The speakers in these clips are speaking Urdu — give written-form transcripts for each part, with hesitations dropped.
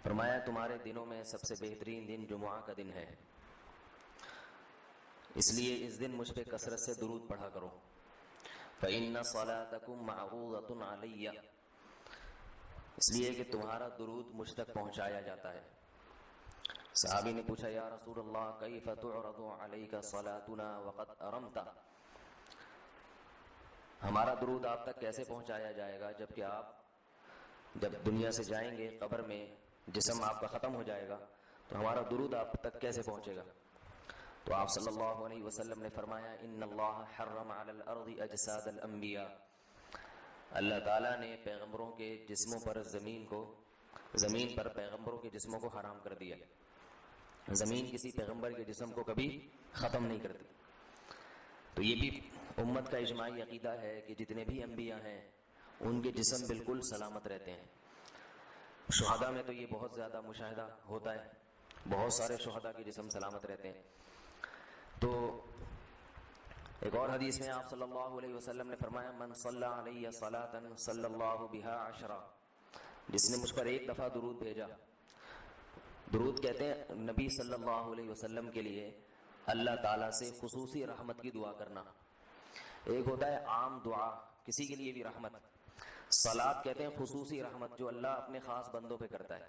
فرمایا تمہارے دنوں میں سب سے بہترین دن جمعہ کا دن ہے، اس لیے اس دن مجھ پہ کثرت سے درود پڑھا کرو۔ فإن صلاتكم معروضة علی، اس لیے کہ تمہارا درود مجھ تک پہنچایا جاتا ہے۔ صحابی نے پوچھا یا رسول اللہ کیف تعرض علیک صلاتنا وقد ارمت، ہمارا درود آپ تک کیسے پہنچایا جائے گا جبکہ آپ جب دنیا سے جائیں گے قبر میں جسم آپ کا ختم ہو جائے گا تو ہمارا درود آپ تک کیسے پہنچے گا؟ تو آپ صلی اللہ علیہ وسلم نے فرمایا ان اللہ حرم علی الارض اجساد الانبیاء، اللہ تعالیٰ نے پیغمبروں کے جسموں پر زمین پر پیغمبروں کے جسموں کو حرام کر دیا۔ زمین کسی پیغمبر کے جسم کو کبھی ختم نہیں کرتی۔ تو یہ بھی امت کا اجماعی عقیدہ ہے کہ جتنے بھی انبیاء ہیں ان کے جسم بالکل سلامت رہتے ہیں۔ شہداء میں تو یہ بہت زیادہ مشاہدہ ہوتا ہے، بہت سارے شہداء کے جسم سلامت رہتے ہیں۔ تو ایک اور حدیث میں آپ صلی اللہ علیہ وسلم نے فرمایا من صلی علیہ صلاۃ صلی اللہ بہا عشرہ، جس نے مجھ پر ایک دفعہ درود بھیجا۔ درود کہتے ہیں نبی صلی اللہ علیہ وسلم کے لیے اللہ تعالیٰ سے خصوصی رحمت کی دعا کرنا۔ ایک ہوتا ہے عام دعا، کسی کے لیے بھی رحمت، صلاۃ کہتے ہیں خصوصی رحمت جو اللہ اپنے خاص بندوں پہ کرتا ہے۔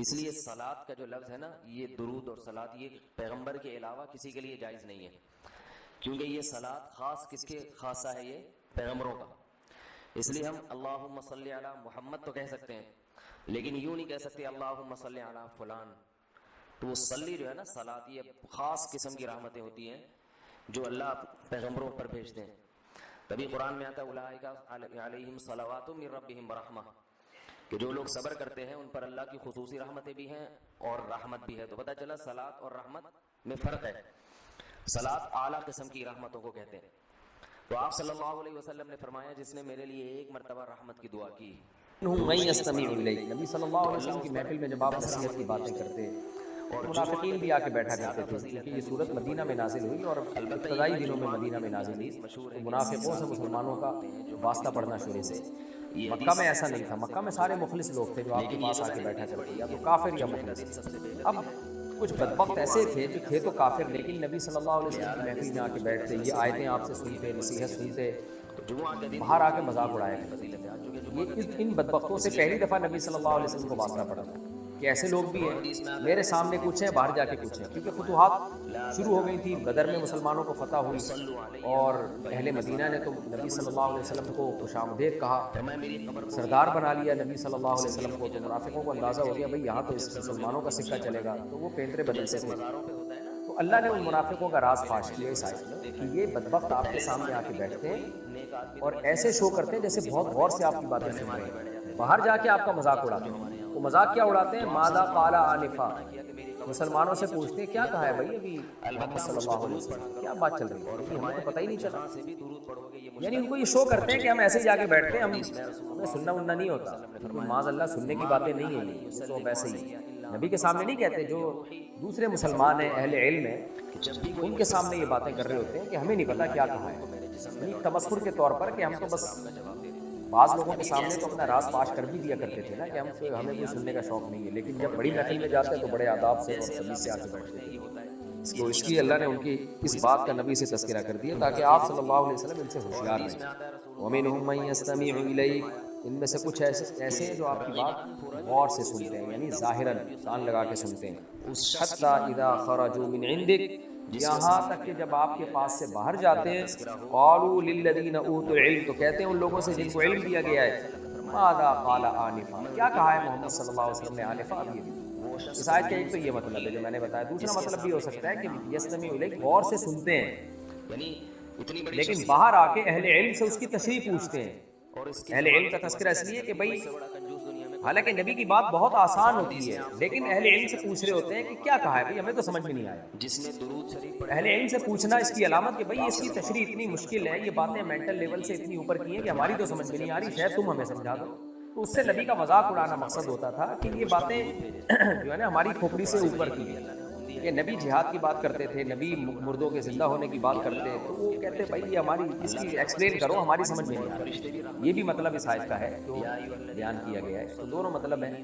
اس لیے صلاۃ کا جو لفظ ہے نا، یہ درود اور صلاۃ یہ پیغمبر کے علاوہ کسی کے لیے جائز نہیں ہے، کیونکہ یہ صلاۃ خاص کس کے خاصہ ہے؟ یہ پیغمبروں کا۔ اس لیے ہم اللہم صلی علی محمد تو کہہ سکتے ہیں، لیکن یوں نہیں کہہ سکتے اللہم صلی علی فلان۔ تو وہ صلی جو ہے نا، صلاۃ یہ خاص قسم کی رحمتیں ہوتی ہیں جو اللہ پیغمبروں پر بھیجتے ہیں۔ تبھی قرآن میں آتا ہے اولئک علیہم صلوات من ربہم ورحمہ، کہ جو لوگ صبر کرتے ہیں ان پر اللہ کی خصوصی رحمتیں بھی ہیں اور رحمت بھی ہے۔ تو پتہ چلا صلاۃ اور رحمت میں فرق ہے۔ صلاۃ اعلیٰ قسم کی رحمتوں کو کہتے ہیں۔ تو آپ صلی اللہ علیہ وسلم نے فرمایا جس نے میرے لیے ایک مرتبہ رحمت کی دعا کی، من یستمع الیک، نبی صلی اللہ علیہ وسلم کی محفل میں جب آپ نصیحت کی باتیں کرتے اور منافقین بھی آ کے بیٹھا کرتے تھے، کیونکہ یہ صورت مدینہ میں نازل ہوئی اور ابتدائی دنوں میں مدینہ میں نازل ہوئی، تو منافقوں سے مسلمانوں کا واسطہ پڑھنا شروع ہوا۔ مکہ میں ایسا نہیں تھا، مکہ میں سارے مخلص لوگ تھے جو آپ کے پاس آ کے بیٹھا کرتے، یا تو کافر یا مخلص۔ اب کچھ بدبخت ایسے تھے جو تھے تو کافر، لیکن نبی صلی اللہ علیہ وسلم کی محفل میں آ کے بیٹھتے، یہ آیتیں آپ سے سنتے، نصیحت سنتے، باہر آ کے مذاق اڑایا کرتے۔ یہ ان بدبختوں سے پہلی دفعہ نبی صلی اللہ علیہ وسلم کو واسطہ پڑا تھا کہ ایسے لوگ بھی ہیں، میرے سامنے کچھ ہیں، باہر جا کے کچھ ہیں، کیونکہ فتوحات شروع ہو گئی تھی، بدر میں مسلمانوں کو فتح ہوئی اور اہل مدینہ نے تو نبی صلی اللہ علیہ وسلم کو خوش آمدید کہا، سردار بنا لیا نبی صلی اللہ علیہ وسلم کو۔ تو منافقوں کو اندازہ ہو گیا بھئی یہاں تو اس مسلمانوں کا سکہ چلے گا، تو وہ پینترے بدلتے تھے۔ تو اللہ نے ان منافقوں کا راز فاش کیا اس آیت میں کہ یہ بدبخت آپ کے سامنے آ کے بیٹھتے ہیں اور ایسے شو کرتے ہیں جیسے بہت غور سے آپ کی باتیں سن رہے ہیں، باہر جا کے آپ کا مذاق اڑاتے ہیں۔ وہ مذاق کیا اڑاتے ہیں؟ ماذا قال آنفا، مسلمانوں سے پوچھتے ہیں کیا کہا ہے بھائی ابھی محمد صلی اللہ علیہ وسلم، کیا بات چل رہی ہے، ہمیں تو پتہ ہی نہیں چلا۔ یعنی ان کو یہ شو کرتے ہیں کہ ہم ایسے ہی جا کے بیٹھتے ہیں، ہمیں سننا وننا نہیں ہوتا، کیونکہ معاذ اللہ سننے کی باتیں نہیں ہیں، یہ تو ویسے ہی نبی کے سامنے نہیں کہتے، جو دوسرے مسلمان ہیں اہل علم ہیں ان کے سامنے یہ باتیں کر رہے ہوتے ہیں کہ ہمیں نہیں پتا کیا کہا ہے، یعنی تمسخر کے طور پر کہ ہم تو بس بعض لوگوں کے سامنے تو اپنا راز فاش کر بھی دیا کرتے تھے نا کہ ہمیں کوئی سننے کا شوق نہیں ہے، لیکن جب بڑی محفل میں جاتے ہیں تو بڑے آداب سے اور تمیز سے آ کے بیٹھتے ہیں۔ تو اس کی اللہ نے ان کی اس بات کا نبی سے تذکرہ کر دیا تاکہ آپ صلی اللہ علیہ وسلم ان سے ہوشیار رہیں۔ وَمِنْهُمْ مَن يَسْتَمِعُ إِلَيْكَ، ان میں سے کچھ ایسے ہیں جو آپ کی بات غور سے سنتے ہیں، یعنی ظاہراً کان لگا کے سنتے ہیں۔ حَتَّى إِذَا خَرَجُوا مِنْ عِنْدِكَ، یہاں تک کہ جب آپ کے پاس سے باہر جاتے ہیں، قَالُوا لِلَّذِينَ أُوتُوا الْعِلْمَ، تو کہتے ہیں ان لوگوں سے جن کو علم دیا گیا ہے، ماذا قال آنفا، کیا کہا ہے محمد صلی اللہ علیہ وسلم نے آنفا۔ اب یہ اس آیت کا ایک تو یہ مطلب ہے جو میں نے بتایا، دوسرا مطلب بھی ہو سکتا ہے کہ یستمع الیک، غور سے سنتے ہیں، لیکن باہر آ کے اہل علم سے اس کی تشریح پوچھتے ہیں۔ اہل علم کا تذکرہ اس لیے کہ بھائی حالانکہ نبی کی بات بہت آسان ہوتی ہے، لیکن اہل علم سے پوچھ رہے ہوتے ہیں کہ کیا کہا ہے بھائی، ہمیں تو سمجھ میں نہیں آیا۔ اہل علم سے پوچھنا اس کی علامت کہ بھئی اس کی تشریح اتنی مشکل ہے، یہ باتیں مینٹل لیول سے اتنی اوپر کی ہیں کہ ہماری تو سمجھ میں نہیں آ رہی، شاید تم ہمیں سمجھا دو۔ تو اس سے نبی کا مذاق اڑانا مقصد ہوتا تھا کہ یہ باتیں جو ہے نا ہماری کھوپڑی سے اوپر کی ہیں۔ کہ نبی جہاد کی بات کرتے تھے، نبی مردوں کے زندہ ہونے کی بات کرتے، تو وہ کہتے بھائی یہ ہماری اس کی ایکسپلین کرو، ہماری سمجھ میں نہیں آ رہا۔ یہ بھی مطلب اس آیت کا ہے جو بیان کیا گیا ہے، تو دونوں مطلب ہیں۔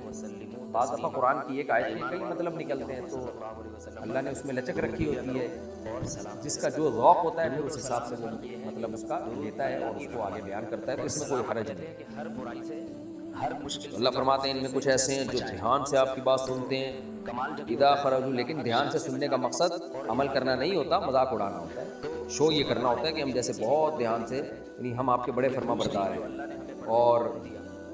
بعض دفعہ قرآن کی ایک آیت کے کئی مطلب نکلتے ہیں، تو اللہ نے اس میں لچک رکھی ہوتی ہے، جس کا جو ذوق ہوتا ہے پھر اس حساب سے وہ مطلب اس کا لیتا ہے اور اس کو آگے بیان کرتا ہے، تو اس میں کوئی حرج نہیں۔ اللہ فرماتے ہیں ان میں کچھ ایسے ہیں جو دھیان سے آپ کی بات سنتے ہیں، اذا خرجوا، لیکن دھیان سے سننے کا مقصد عمل کرنا نہیں ہوتا، مذاق اڑانا ہوتا ہے، شو یہ کرنا ہوتا ہے کہ ہم جیسے بہت دھیان سے، یعنی ہم آپ کے بڑے فرما بردار ہیں۔ اور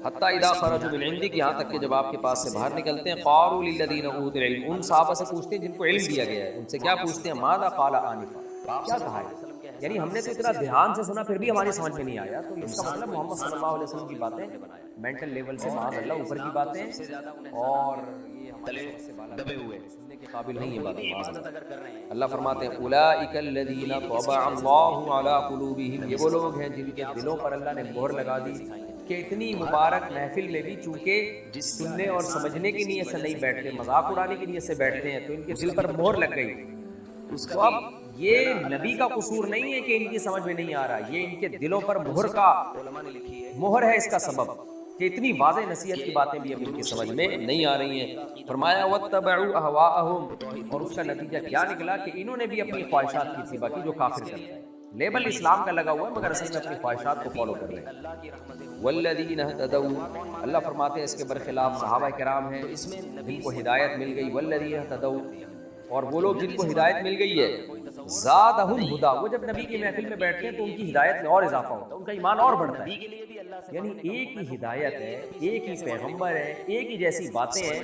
حتیٰ اذا خرجوا من عندک، یہاں تک کہ جب آپ کے پاس سے باہر نکلتے ہیں، قالوا للذین اوتوا العلم، ان صحابہ سے پوچھتے ہیں جن کو علم دیا گیا ہے، ان سے کیا پوچھتے ہیں؟ ماذا قال آنفا، کیا کہا ہے؟ یعنی ہم نے تو اتنا دھیان سے سنا پھر بھی ہماری سمجھ میں نہیں آیا، تو اس کا مطلب محمد صلی اللہ علیہ وسلم کی باتیں مینٹل لیول سے معاذ اللہ اوپر کی باتیں، اور یہ ہمارے سے بالا دبے ہوئے سننے کے قابل نہیں ہے باتیں معاذ اللہ۔ اللہ فرماتے ہیں اولئک الذین طبع اللہ علی قلوبہم، یہ وہ لوگ ہیں جن کے دلوں پر اللہ نے مہر لگا دی، کہ اتنی مبارک محفل میں بھی چونکہ سننے اور سمجھنے کی نیت سے نہیں بیٹھتے، مذاق اڑانے کی نیت سے بیٹھتے ہیں، تو ان کے دل پر مہر لگ گئی۔ تو اب یہ نبی کا قصور نہیں ہے کہ ان کی سمجھ میں نہیں آ رہا، یہ ان کے دلوں پر مہر کا مہر ہے، اس کا سبب کہ اتنی واضح نصیحت کی باتیں بھی اب ان کی سمجھ میں نہیں آ رہی ہیں۔ فرمایا وَاتَّبَعُوا أَهْوَاءَهُمْ، اور اس کا نتیجہ کیا نکلا کہ انہوں نے بھی اپنی خواہشات کی اتباع کی، جو کافر کرتے ہیں، لیبل اسلام کا لگا ہوا ہے مگر اصل میں اپنی خواہشات کو فالو کر رہے ہیں۔ وَالَّذِينَ اهْتَدَوْا، اللہ فرماتے ہیں اس کے برخلاف صحابہ کرام ہیں جن کو ہدایت مل گئی، وَالَّذِينَ اهْتَدَوْا، اور وہ لوگ جن کو ہدایت مل گئی ہے، زادہم ہدا، وہ جب نبی کی محفل میں بیٹھتے ہیں تو ان کی ہدایت میں اور اضافہ ہوتا ہے، ان کا ایمان اور بڑھتا ہے۔ یعنی ایک ہی ہدایت ہے، ایک ہی پیغمبر ہے، ایک ہی جیسی باتیں ہیں،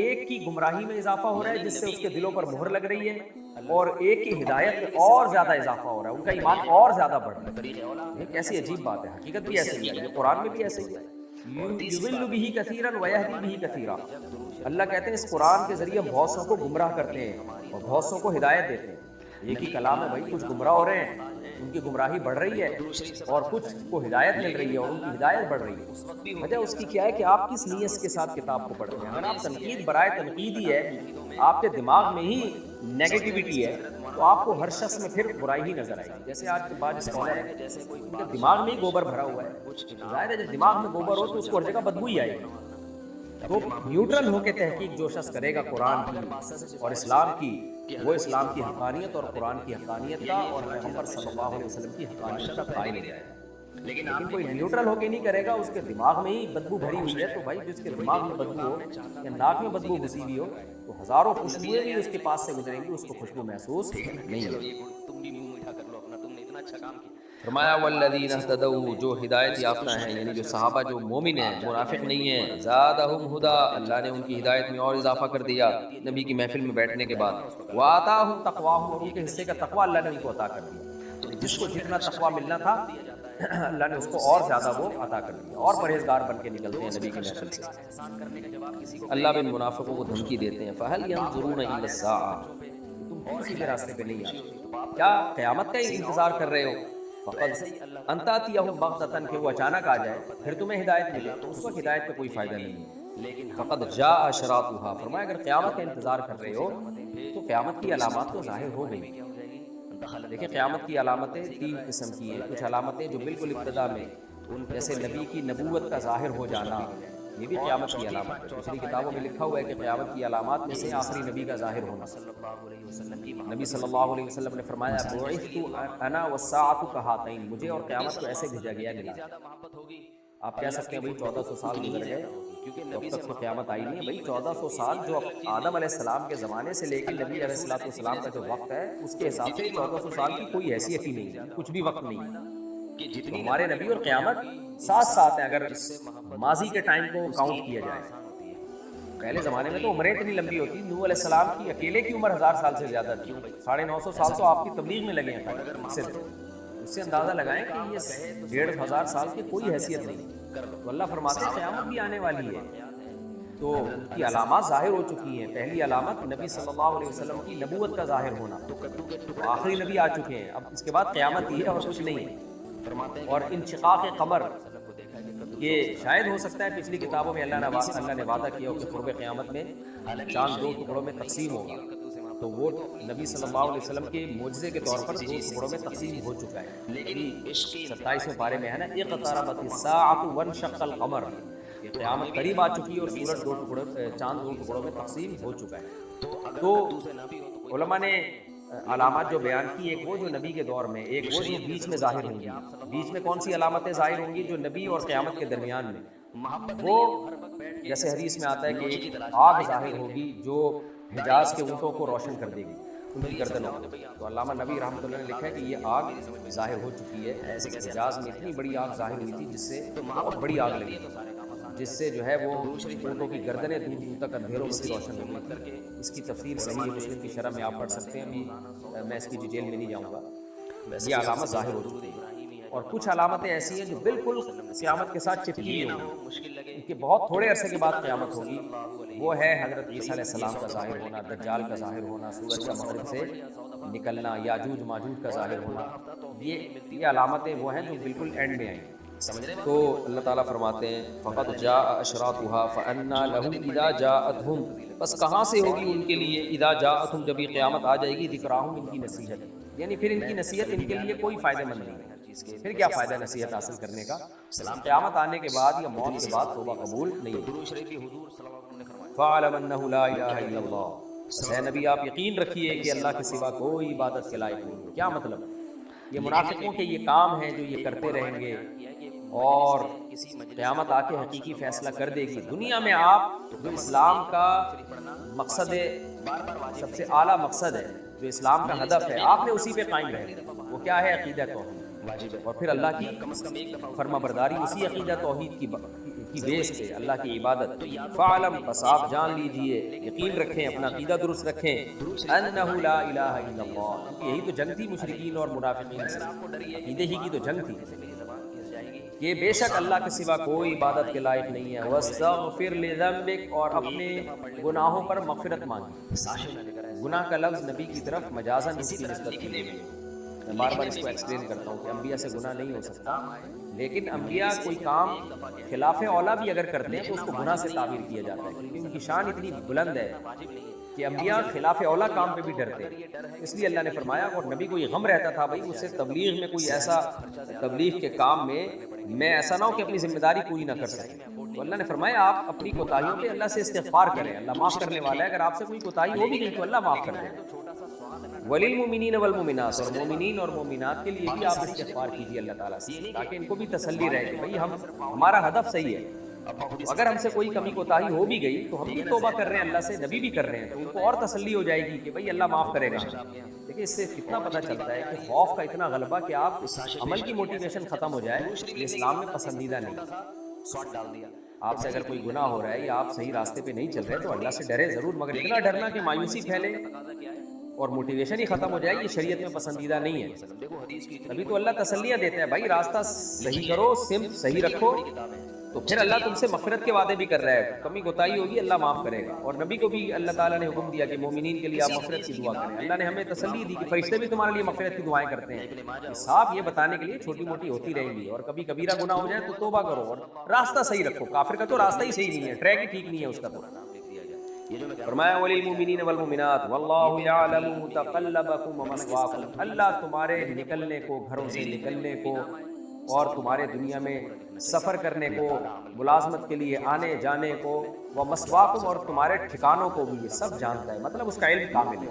ایک کی گمراہی میں اضافہ ہو رہا ہے جس سے اس کے دلوں پر مہر لگ رہی ہے، اور ایک کی ہدایت میں اور زیادہ اضافہ ہو رہا ہے، ان کا ایمان اور زیادہ بڑھ رہا ہے۔ یہ کیسی عجیب بات ہے، حقیقت بھی ایسی ہے، یہ قرآن میں بھی ایسے ہی ہے۔ یضل بہ کثیرا ویہدی بہ کثیرا، اللہ کہتے ہیں اس قرآن کے ذریعے ہم بہت سو کو گمراہ کرتے ہیں اور بہت سو کو ہدایت دیتے ہیں۔ ایک ہی کلام ہے بھائی، کچھ گمراہ ہو رہے ہیں، ان کی گمراہی بڑھ رہی ہے، اور کچھ کو ہدایت مل رہی ہے اور ان کی ہدایت بڑھ رہی ہے۔ وجہ اس کی کیا ہے کہ آپ کس نیت کے ساتھ کتاب کو پڑھتے ہیں۔ اگر آپ تنقید برائے تنقیدی ہے، آپ کے دماغ میں ہی نیگیٹیوٹی ہے، تو آپ کو ہر شخص میں پھر برائی ہی نظر آئے گی۔ جیسے آج کے بعد اسکالر ہے، ان کے دماغ میں ہی گوبر بھرا ہوا ہے، ظاہر ہے جب دماغ میں گوبر ہو تو اس کو ہر جگہ بدبو ہی آئے گی۔ تو نیوٹرل ہو کے تحقیق جو شخص کرے گا قرآن کی اور اسلام کی، وہ اسلام کی حقانیت اور قرآن کی حقانیت کا اور پیغمبر صلی اللہ علیہ وسلم کی حقانیت کا قائل ہو جائے گا۔ لیکن کوئی نیوٹرل ہو کے نہیں کرے گا، اس کے دماغ میں ہی بدبو بھری ہوئی ہے، تو بھائی جس کے دماغ میں بدبو ہو یا ناک میں بدبو گھسی ہوئی ہو، تو ہزاروں خوشبوئیں بھی اس کے پاس سے گزریں گی، اس کو خوشبو محسوس نہیں ہوگی۔ فرمایا والذین اہتدوا، جو ہدایت یافتہ ہیں، یعنی جو صحابہ جو مومن ہیں، منافق نہیں ہیں، زادہم ہدا، اللہ نے ان کی ہدایت میں اور اضافہ کر دیا نبی کی محفل میں بیٹھنے کے بعد، وآتاہم تقواہم، اور ان کے حصے کا تقوی اللہ نے ان کو عطا کر دیا۔ جس کو جتنا تقوی ملنا تھا اللہ نے اس کو اور زیادہ وہ عطا کر دیا، اور پرہیزگار بن کے نکلتے ہیں نبی کی محفل سے۔ اللہ بن منافقوں کو دھمکی دیتے ہیں فہل ینظرون الا الساعۃ، تم کیوں سیدھے راستے پہ نہیں آتے؟ کیا قیامت کا انتظار کر رہے ہو؟ فقط ان تأتیہم بغتۃ، کہ وہ اچانک آ جائے پھر تمہیں ہدایت ملے، تو اس وقت ہدایت کا کوئی فائدہ نہیں ہے۔ فقد جاء اشراطھا، فرمایا اگر قیامت کا انتظار کر رہے ہو تو قیامت کی علامات تو ظاہر ہو گئی۔ دیکھیں قیامت کی علامتیں تین قسم کی ہیں، کچھ علامتیں جو بالکل ابتدا میں، جیسے نبی کی نبوت کا ظاہر ہو جانا، یہ بھی قیامت کی علامت ہے۔ پچھلی کتابوں میں لکھا ہوا ہے کہ قیامت کی علامات میں سے آخری نبی کا ظاہر ہونا۔ نبی صلی اللہ علیہ وسلم نے فرمایا بعثت انا والساعۃ کہاتین، مجھے اور قیامت کو ایسے بھیجا گیا ملا۔ آپ کہہ سکتے ہیں بھائی 1400 سال گزر گئے تو اب تک تو قیامت آئی نہیں ہے۔ بھائی 1400 سال جو آدم علیہ السلام کے زمانے سے لے کے نبی علیہ السلام کا جو وقت ہے، اس کے حساب سے 1400 سال کی کوئی حیثیت ہی نہیں ہے، کچھ بھی وقت نہیں ہے۔ تو ہمارے نبی اور قیامت ساتھ ساتھ ہیں اگر ماضی کے ٹائم کو کاؤنٹ کیا جائے۔ پہلے زمانے میں تو عمریں اتنی لمبی ہوتی، نوح علیہ السلام کی اکیلے کی عمر 1000 سال سے زیادہ تھی، 950 سال تو آپ کی تبلیغ میں لگے ہیں۔ اس سے اندازہ لگائیں کہ یہ 1500 سال کی کوئی حیثیت نہیں۔ تو اللہ فرماتے ہیں قیامت بھی آنے والی ہے، تو ان کی علامات ظاہر ہو چکی ہیں۔ پہلی علامت نبی صلی اللہ علیہ وسلم کی نبوت کا ظاہر ہونا، تو آخری نبی آ چکے ہیں، اب اس کے بعد قیامت ہی ہے اور کچھ نہیں ہے۔ اور انشقاق قمر، یہ شاید ہو سکتا ہے پچھلی کتابوں میں اللہ نے وعدہ کیا کہ قرب قیامت میں چاند دو ٹکڑوں میں تقسیم ہوگا، تو وہ نبی صلی اللہ علیہ وسلم کے معجزے کے طور پر 2 ٹکڑوں میں تقسیم ہو چکا ہے. ابھی 27ویں پارے میں ہے نا اقتربت الساعۃ وانشق القمر، کہ قیامت قریب آ چکی ہے اور سورج 2 ٹکڑوں چاند 2 ٹکڑوں میں تقسیم ہو چکا ہے. تو علماء نے علامات جو بیان کی، ایک وہ جو نبی کے دور میں، ایک وہ جو بیچ میں ظاہر ہوں گی. بیچ میں کون سی علامتیں ظاہر ہوں گی؟ جو نبی اور قیامت کے درمیان میں، وہ جیسے حدیث میں آتا ہے کہ ایک آگ ظاہر ہوگی جو حجاز کے اونٹوں کو روشن کر دے گی ان کی گردنوں. تو علامہ نبی رحمۃ اللہ نے لکھا ہے کہ یہ آگ ظاہر ہو چکی ہے. حجاز میں اتنی بڑی آگ ظاہر ہوئی تھی جس سے بہت بڑی آگ لگی تھی، جس سے جو ہے وہ اونٹوں کی گردنیں دور دور تک اندھیروں میں سے روشن ہو گئی تھی. اس کی تفسیر صحیح مسلم کی شرح میں آپ پڑھ سکتے ہیں، ابھی میں اس کی ڈیٹیل میں نہیں جاؤں گا. یہ علامت ظاہر ہو چکی ہے. اور کچھ علامتیں ایسی ہیں جو بالکل قیامت کے ساتھ چپکی ہوئی ہیں کہ بہت تھوڑے عرصے کے بعد قیامت ہوگی. وہ ہے حضرت عیسیٰ علیہ السلام کا ظاہر ہونا، دجال کا ظاہر ہونا، سورج کا مغرب سے نکلنا، یاجوج ماجوج کا ظاہر ہونا. یہ علامتیں وہ ہیں جو بالکل اینڈ میں آئیں. تو اللہ تعالیٰ فرماتے ہیں فقد جاء اشراطها فأنى لهم اذا جاءتهم، بس کہاں سے ہوگی ان کے لیے اذا جاءتهم، جب یہ قیامت آ جائے گی، ذکراہم، ان کی نصیحت، یعنی پھر ان کی نصیحت ان کے لیے کوئی فائدہ مند نہیں ہے. پھر کیا فائدہ نصیحت حاصل کرنے کا؟ قیامت آنے کے بعد یا موت کے بعد توبہ قبول نہیں ہے. فَاعْلَمْ أَنَّهُ لَا إِلَٰهَ إِلَّا اللَّهُ، اے نبی آپ یقین رکھیے کہ اللہ کے سوا کوئی عبادت کے لائق نہیں ہے. کیا مطلب؟ یہ منافقوں کے یہ کام ہیں جو یہ کرتے رہیں گے اور قیامت آ کے حقیقی فیصلہ کر دے گی. دنیا میں آپ جو اسلام کا مقصد سب سے اعلیٰ مقصد ہے، جو اسلام کا ہدف ہے، آپ نے اسی پہ قائم رہے. وہ کیا ہے؟ عقیدہ توحید، اور پھر اللہ کی فرما برداری اسی عقیدہ توحید کی بیس پہ، اللہ کی عبادت. فعلم، بس آپ جان لیجئے، یقین رکھیں، اپنا عقیدہ درست رکھیں، انہ لا الہ الا اللہ، کیونکہ یہی تو جنگ تھی مشرکین اور منافقین سے، عقیدے ہی کی تو جنگ تھی کہ بے شک اللہ کے سوا کوئی عبادت کے لائق نہیں ہے. واستغفر لذنبک، اور اپنے گناہوں پر مغفرت مانگی. گناہ کا لفظ نبی کی طرف مجازاً اس کی نسبت کی گئی ہے. میں بار بار اس کو ایکسپلین کرتا ہوں کہ انبیاء سے گناہ نہیں ہو سکتا، لیکن انبیاء کوئی کام خلاف اولیٰ بھی اگر کرتے ہیں تو اس کو گناہ سے تعبیر کیا جاتا ہے، کیونکہ ان کی شان اتنی بلند ہے کہ انبیاء خلاف اولیٰ کام پہ بھی ڈرتے ہیں. اس لیے اللہ نے فرمایا، اور نبی کو یہ غم رہتا تھا بھائی اس سے تبلیغ میں کوئی ایسا، تبلیغ کے کام میں ایسا نہ ہو کہ اپنی ذمہ داری پوری نہ کر سکیں. تو اللہ نے فرمایا آپ اپنی کوتاہیوں پہ اللہ سے استغفار کریں، اللہ معاف کرنے والا ہے. اگر آپ سے کوئی کوتاہی ہو بھی گئی تو اللہ معاف کر دے. وللمؤمنین والمؤمنات، اور مومنین اور مومنات کے لیے بھی آپ استغفار کیجیے اللہ تعالیٰ سے، تاکہ ان کو بھی تسلی رہے کہ بھائی ہمارا ہدف صحیح ہے. اگر ہم سے کوئی کمی کوتاہی ہو بھی گئی تو ہم بھی توبہ کر رہے ہیں اللہ سے، نبی بھی کر رہے ہیں، تو ان کو اور تسلی ہو جائے گی کہ بھائی اللہ معاف کرے گا. دیکھیں اس سے کتنا پتہ چلتا ہے کہ خوف کا اتنا غلبہ کہ آپ عمل کی موٹیویشن ختم ہو جائے، یہ اسلام میں پسندیدہ نہیں. آپ سے اگر کوئی گناہ ہو رہا ہے یا آپ صحیح راستے پہ نہیں چل رہے تو اللہ سے ڈرے ضرور، مگر اتنا ڈرنا کہ مایوسی پھیلے اور موٹیویشن ہی ختم ہو جائے، یہ شریعت میں پسندیدہ نہیں ہے. ابھی تو اللہ تسلیاں دیتا ہے بھائی راستہ صحیح کرو، سمت صحیح رکھو، تو پھر اللہ تم سے مغفرت کے وعدے بھی کر رہا ہے. کمی کوتاہی ہوگی اللہ معاف کرے گا. اور نبی کو بھی اللہ تعالیٰ نے حکم دیا کہ مومنین کے لیے آپ مغفرت کی دعا کریں. اللہ نے ہمیں تسلی دی کہ فرشتے بھی تمہارے لیے مغفرت کی دعائیں کرتے ہیں. صاف یہ بتانے کے لیے چھوٹی موٹی ہوتی رہیں گی، اور کبھی کبیرہ گناہ ہو جائے تو توبہ کرو اور راستہ صحیح رکھو. کافر کا تو راستہ ہی صحیح نہیں ہے، ٹریک ہی ٹھیک نہیں ہے اس کا. تو فرمایا وللمؤمنین والمؤمنات واللہ یعلم متقلبکم ومثواکم، اللہ تمہارے نکلنے کو، گھروں سے نکلنے کو، اور تمہارے دنیا میں سفر کرنے کو، ملازمت کے لیے آنے جانے کو، ومثواکم، اور تمہارے ٹھکانوں کو بھی یہ سب جانتا ہے. مطلب اس کا علم کامل ہے.